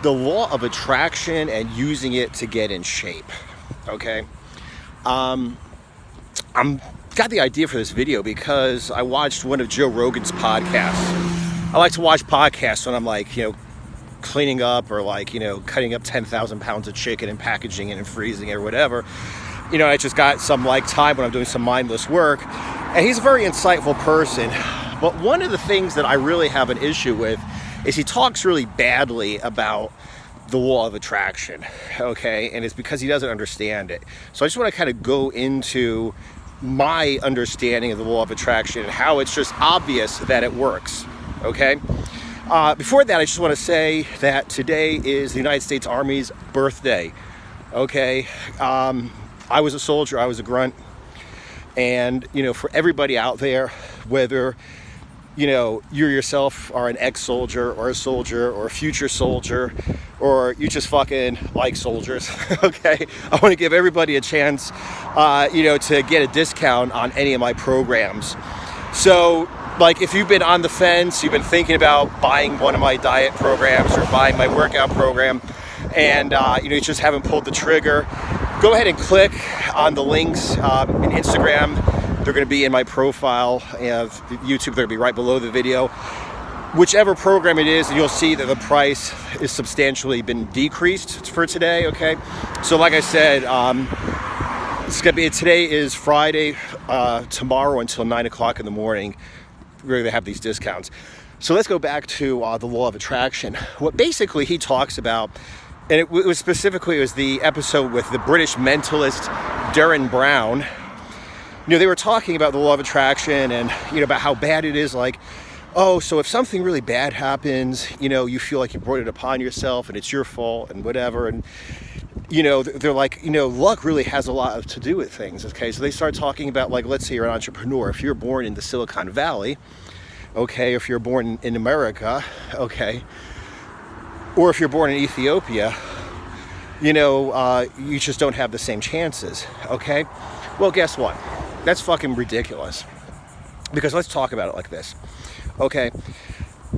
the law of attraction and using it to get in shape. Okay, I'm got the idea for this video because I watched one of Joe Rogan's podcasts. I like to watch podcasts when I'm like, cleaning up or like, cutting up 10,000 pounds of chicken and packaging it and freezing it or whatever. I just got some like time when I'm doing some mindless work, and he's a very insightful person. But one of the things that I really have an issue with is he talks really badly about the law of attraction, okay? And it's because he doesn't understand it. So I just want to kind of go into my understanding of the law of attraction and how it's just obvious that it works, okay? Before that, I just want to say that today is the United States Army's birthday, okay? I was a soldier, I was a grunt, and, for everybody out there, whether, you yourself are an ex-soldier or a future soldier, or you just fucking like soldiers, okay? I want to give everybody a chance, to get a discount on any of my programs. So, like, if you've been on the fence, you've been thinking about buying one of my diet programs or buying my workout program, and, you just haven't pulled the trigger, go ahead and click on the links in Instagram. They're going to be in my profile, and YouTube, they're going to be right below the video. Whichever program it is, and you'll see that the price is substantially been decreased for today, okay? So like I said, it's going to be, today is Friday, tomorrow until 9 o'clock in the morning, we're going to have these discounts. So let's go back to the law of attraction. What basically he talks about, and it was the episode with the British mentalist Derren Brown. They were talking about the law of attraction and, about how bad it is. Like, oh, so if something really bad happens, you feel like you brought it upon yourself and it's your fault and whatever. And, they're like, luck really has a lot to do with things. Okay, so they start talking about, like, let's say you're an entrepreneur. If you're born in the Silicon Valley, okay, if you're born in America, okay, or if you're born in Ethiopia, you just don't have the same chances, okay? Well, guess what? That's fucking ridiculous. Because let's talk about it like this, okay?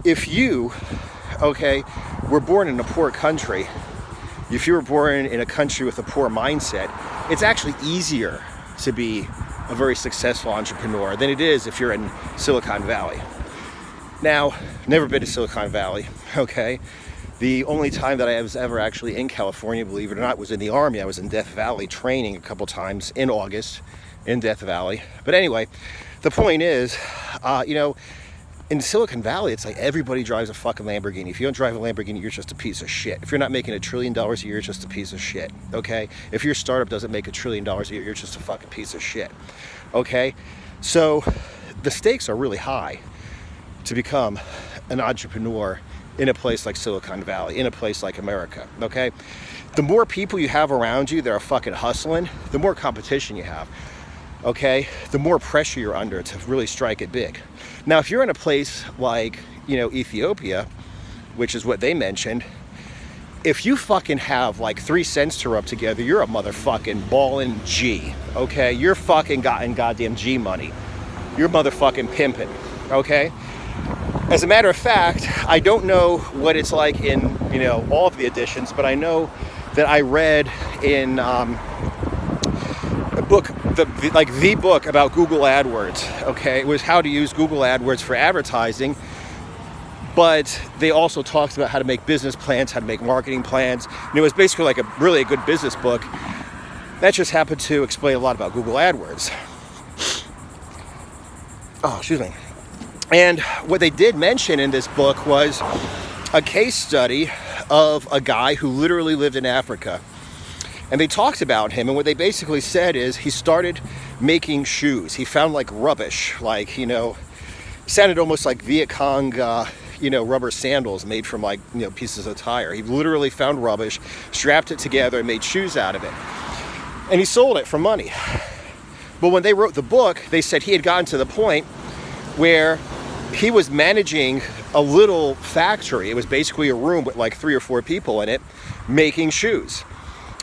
If you, were born in a poor country, if you were born in a country with a poor mindset, it's actually easier to be a very successful entrepreneur than it is if you're in Silicon Valley. Now, never been to Silicon Valley, okay? The only time that I was ever actually in California, believe it or not, was in the Army. I was in Death Valley training a couple times in August in Death Valley. But anyway, the point is, in Silicon Valley, it's like everybody drives a fucking Lamborghini. If you don't drive a Lamborghini, you're just a piece of shit. If you're not making $1 trillion a year, you're just a piece of shit, okay? If your startup doesn't make $1 trillion a year, you're just a fucking piece of shit, okay? So the stakes are really high to become an entrepreneur in a place like Silicon Valley, in a place like America, okay? The more people you have around you that are fucking hustling, the more competition you have, okay? The more pressure you're under to really strike it big. Now, if you're in a place like, Ethiopia, which is what they mentioned, if you fucking have like 3 cents to rub together, you're a motherfucking ballin' G, okay? You're fucking gotten goddamn G money. You're motherfucking pimping, okay? As a matter of fact, I don't know what it's like in, all of the editions, but I know that I read in a book, the book about Google AdWords, okay? It was how to use Google AdWords for advertising, but they also talked about how to make business plans, how to make marketing plans, and it was basically like a really good business book. That just happened to explain a lot about Google AdWords. Oh, excuse me. And what they did mention in this book was a case study of a guy who literally lived in Africa. And they talked about him, and what they basically said is he started making shoes. He found like rubbish, like, sounded almost like Viet Cong, rubber sandals made from like, pieces of tire. He literally found rubbish, strapped it together, and made shoes out of it. And he sold it for money. But when they wrote the book, they said he had gotten to the point where he was managing a little factory. It was basically a room with like 3 or 4 people in it making shoes.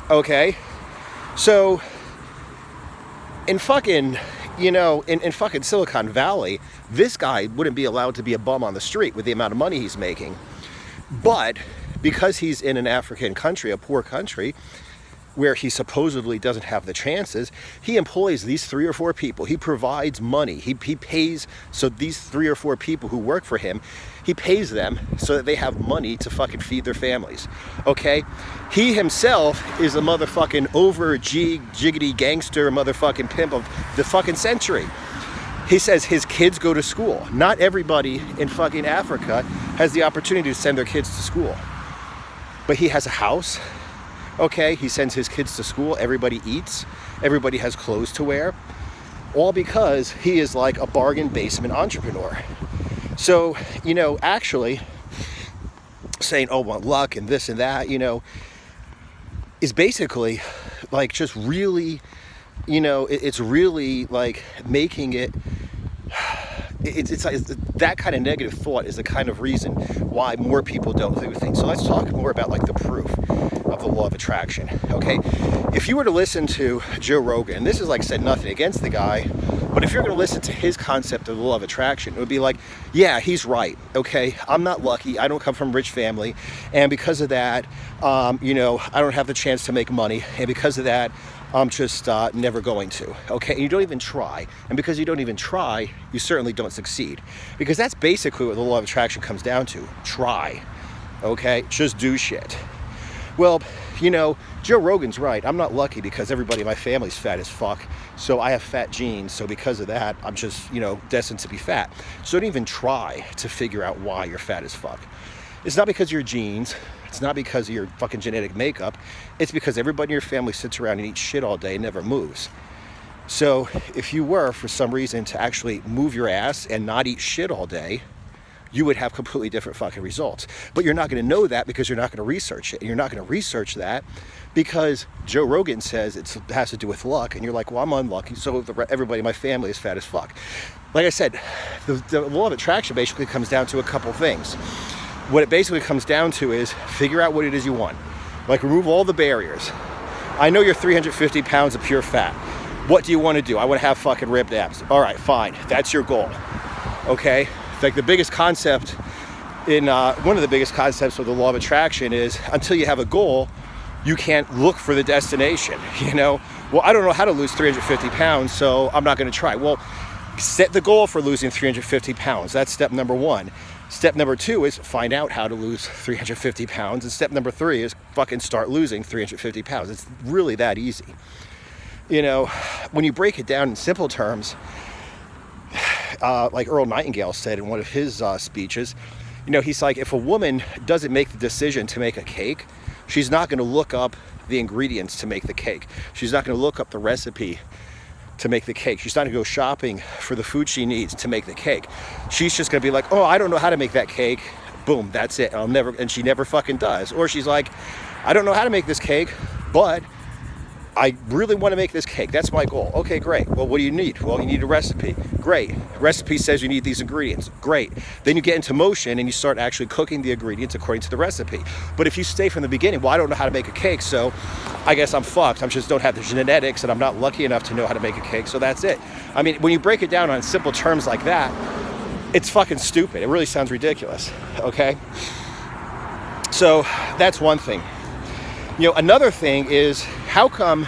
Okay? So in fucking, in fucking Silicon Valley, this guy wouldn't be allowed to be a bum on the street with the amount of money he's making. But because he's in an African country, a poor country, where he supposedly doesn't have the chances, he employs these 3 or 4 people. He provides money. He pays, so these 3 or 4 people who work for him, he pays them so that they have money to fucking feed their families. Okay? He himself is a motherfucking jiggity gangster motherfucking pimp of the fucking century. He says his kids go to school. Not everybody in fucking Africa has the opportunity to send their kids to school. But he has a house. Okay, he sends his kids to school, everybody eats, everybody has clothes to wear, all because he is like a bargain basement entrepreneur. So, actually saying, oh, well, luck and this and that, is basically like just really, it's really like making it, it's that kind of negative thought is the kind of reason why more people don't do things. So let's talk more about like the proof of the law of attraction. Okay, if you were to listen to Joe Rogan, and this is like I said, nothing against the guy, but if you're going to listen to his concept of the law of attraction, it would be like, yeah, he's right. Okay, I'm not lucky. I don't come from a rich family, and because of that, I don't have the chance to make money, and because of that, I'm just never going to. Okay, and you don't even try, and because you don't even try, you certainly don't succeed, because that's basically what the law of attraction comes down to. Try. Okay, just do shit. Well, Joe Rogan's right. I'm not lucky because everybody in my family's fat as fuck. So I have fat genes. So because of that, I'm just, destined to be fat. So don't even try to figure out why you're fat as fuck. It's not because of your genes. It's not because of your fucking genetic makeup. It's because everybody in your family sits around and eats shit all day and never moves. So if you were, for some reason, to actually move your ass and not eat shit all day, you would have completely different fucking results. But you're not going to know that because you're not going to research it. And you're not going to research that because Joe Rogan says it has to do with luck. And you're like, well, I'm unlucky, so everybody in my family is fat as fuck. Like I said, the law of attraction basically comes down to a couple things. What it basically comes down to is figure out what it is you want. Like, remove all the barriers. I know you're 350 pounds of pure fat. What do you want to do? I want to have fucking ripped abs. All right, fine. That's your goal. Okay? Like the biggest concept one of the biggest concepts of the law of attraction is until you have a goal, you can't look for the destination. Well, I don't know how to lose 350 pounds, so I'm not going to try. Well, set the goal for losing 350 pounds. That's step number 1. Step number 2 is find out how to lose 350 pounds. And step number 3 is fucking start losing 350 pounds. It's really that easy. When you break it down in simple terms, like Earl Nightingale said in one of his speeches, he's like, if a woman doesn't make the decision to make a cake, she's not going to look up the ingredients to make the cake. She's not going to look up the recipe to make the cake. She's not going to go shopping for the food she needs to make the cake. She's just going to be like, oh, I don't know how to make that cake. Boom, that's it. And she never fucking does. Or she's like, I don't know how to make this cake, but I really want to make this cake. That's my goal. Okay, great. Well, what do you need? Well, you need a recipe. Great. Recipe says you need these ingredients. Great. Then you get into motion and you start actually cooking the ingredients according to the recipe. But if you stay from the beginning, well, I don't know how to make a cake, so I guess I'm fucked. I just don't have the genetics and I'm not lucky enough to know how to make a cake, so that's it. I mean, when you break it down on simple terms like that, it's fucking stupid. It really sounds ridiculous, okay? So that's one thing. Another thing is, how come,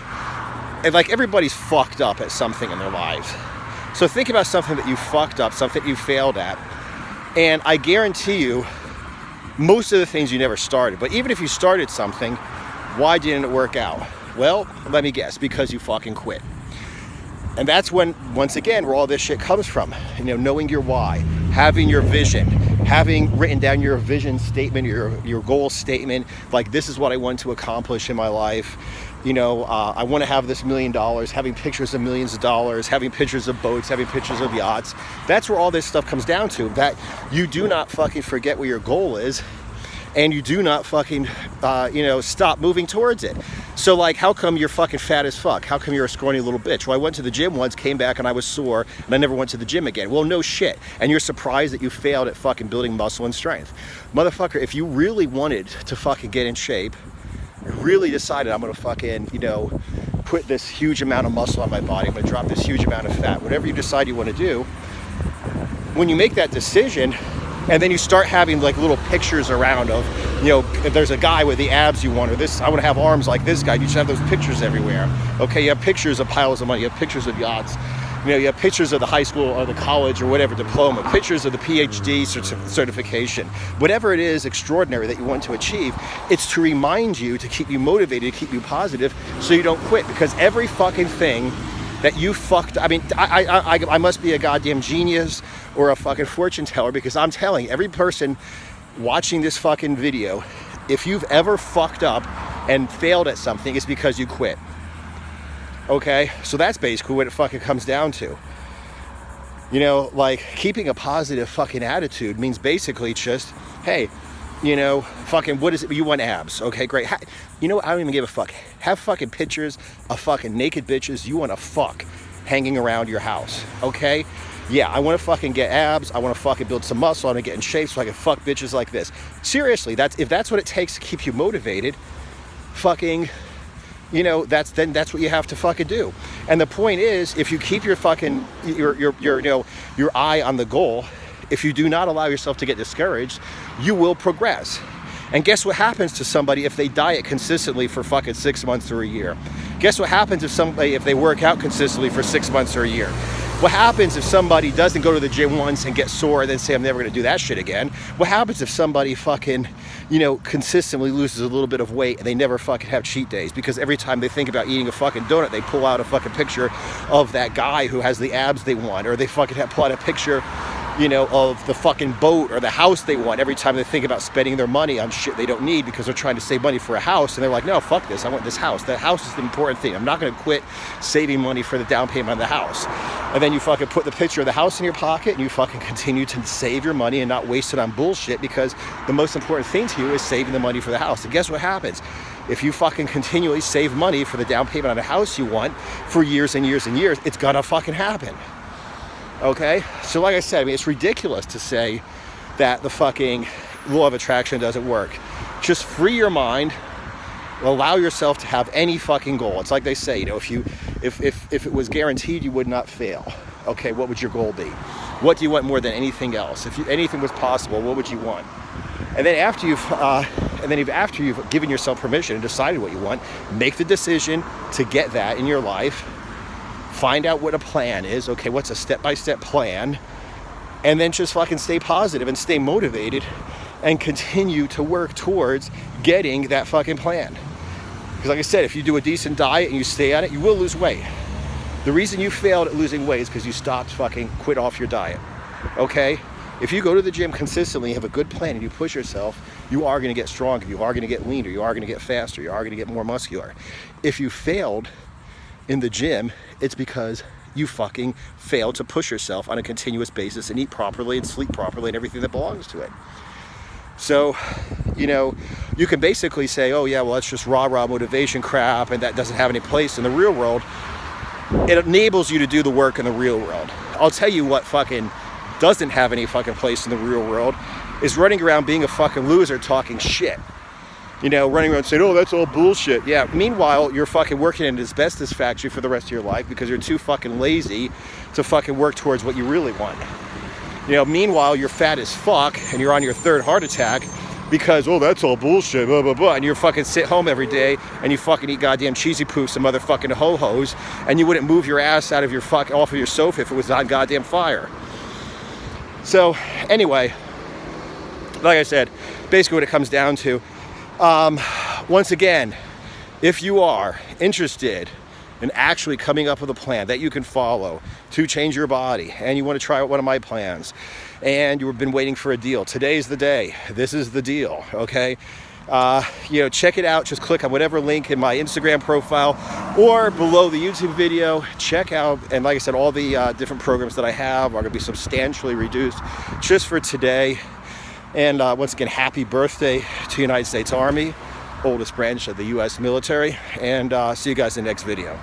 like, everybody's fucked up at something in their lives. So think about something that you fucked up, something you failed at. And I guarantee you, most of the things you never started. But even if you started something, why didn't it work out? Well, let me guess, because you fucking quit. And that's when, once again, where all this shit comes from. Knowing your why, having your vision, having written down your vision statement, your goal statement, like, this is what I want to accomplish in my life. I want to have this $1 million, having pictures of millions of dollars, having pictures of boats, having pictures of yachts. That's where all this stuff comes down to, that you do not fucking forget what your goal is, and you do not fucking, stop moving towards it. So, like, how come you're fucking fat as fuck? How come you're a scrawny little bitch? Well, I went to the gym once, came back, and I was sore, and I never went to the gym again. Well, no shit. And you're surprised that you failed at fucking building muscle and strength. Motherfucker, if you really wanted to fucking get in shape, really decided I'm going to fucking, put this huge amount of muscle on my body, I'm going to drop this huge amount of fat, whatever you decide you want to do, when you make that decision, and then you start having like little pictures around of you know, if there's a guy with the abs you want, or this, I want to have arms like this guy, you should have those pictures everywhere. Okay, you have pictures of piles of money, you have pictures of yachts, you know, you have pictures of the high school or the college or whatever diploma, pictures of the PhD certification, whatever it is extraordinary that you want to achieve. It's to remind you, to keep you motivated, to keep you positive, so you don't quit. Because every fucking thing that you fucked, I mean, I must be a goddamn genius or a fucking fortune teller, because I'm telling every person watching this fucking video, if you've ever fucked up and failed at something, it's because you quit. Okay, so that's basically what it fucking comes down to. You know, like, keeping a positive fucking attitude means basically just, hey, you know, fucking, what is it? You want abs. Okay, great. You know what? I don't even give a fuck. Have fucking pictures of fucking naked bitches you want to fuck hanging around your house. Okay? Yeah, I want to fucking get abs. I want to fucking build some muscle. I want to get in shape so I can fuck bitches like this. Seriously, if that's what it takes to keep you motivated, fucking, you know, that's what you have to fucking do. And the point is, if you keep your fucking your eye on the goal, if you do not allow yourself to get discouraged, you will progress. And guess what happens to somebody if they diet consistently for fucking 6 months or a year? Guess what happens if they work out consistently for 6 months or a year? What happens if somebody doesn't go to the gym once and get sore and then say, I'm never going to do that shit again? What happens if somebody fucking, you know, consistently loses a little bit of weight and they never fucking have cheat days? Because every time they think about eating a fucking donut, they pull out a fucking picture of that guy who has the abs they want, or they fucking pull out a picture, you know, of the fucking boat or the house they want every time they think about spending their money on shit they don't need because they're trying to save money for a house. And they're like, no, fuck this. I want this house. That house is the important thing. I'm not going to quit saving money for the down payment on the house. And then you fucking put the picture of the house in your pocket and you fucking continue to save your money and not waste it on bullshit, because the most important thing to you is saving the money for the house. And guess what happens? If you fucking continually save money for the down payment on a house you want for years and years and years, it's gonna fucking happen. Okay? So like I said, I mean, it's ridiculous to say that the fucking law of attraction doesn't work. Just free your mind, allow yourself to have any fucking goal. It's like they say, you know, if it was guaranteed you would not fail, okay, what would your goal be? What do you want more than anything else? If anything was possible, what would you want? And then after you've given yourself permission and decided what you want, make the decision to get that in your life. Find out what a plan is. Okay, what's a step-by-step plan? And then just fucking stay positive and stay motivated and continue to work towards getting that fucking plan. Because like I said, if you do a decent diet and you stay on it, you will lose weight. The reason you failed at losing weight is because you quit off your diet. Okay? If you go to the gym consistently, you have a good plan, and you push yourself, you are going to get stronger, you are going to get leaner, you are going to get faster, you are going to get more muscular. If you failed in the gym, it's because you fucking failed to push yourself on a continuous basis and eat properly and sleep properly and everything that belongs to it. So, you know, you can basically say, oh yeah, well, that's just rah-rah motivation crap and that doesn't have any place in the real world. It enables you to do the work in the real world. I'll tell you what fucking doesn't have any fucking place in the real world is running around being a fucking loser talking shit. You know, running around saying, oh, that's all bullshit. Yeah, meanwhile, you're fucking working in an asbestos factory for the rest of your life because you're too fucking lazy to fucking work towards what you really want. You know, meanwhile, you're fat as fuck and you're on your third heart attack because, oh, that's all bullshit, blah, blah, blah. And you fucking sit home every day and you fucking eat goddamn cheesy poofs and motherfucking ho-hos, and you wouldn't move your ass out of your off of your sofa if it was on goddamn fire. So, anyway, like I said, basically what it comes down to, once again, if you are interested in actually coming up with a plan that you can follow to change your body, and you want to try out one of my plans, and you've been waiting for a deal, today's the day. This is the deal, okay? You know, check it out. Just click on whatever link in my Instagram profile or below the YouTube video. Check out, and like I said, all the different programs that I have are going to be substantially reduced just for today. And once again, happy birthday to United States Army, oldest branch of the U.S. military, and see you guys in the next video.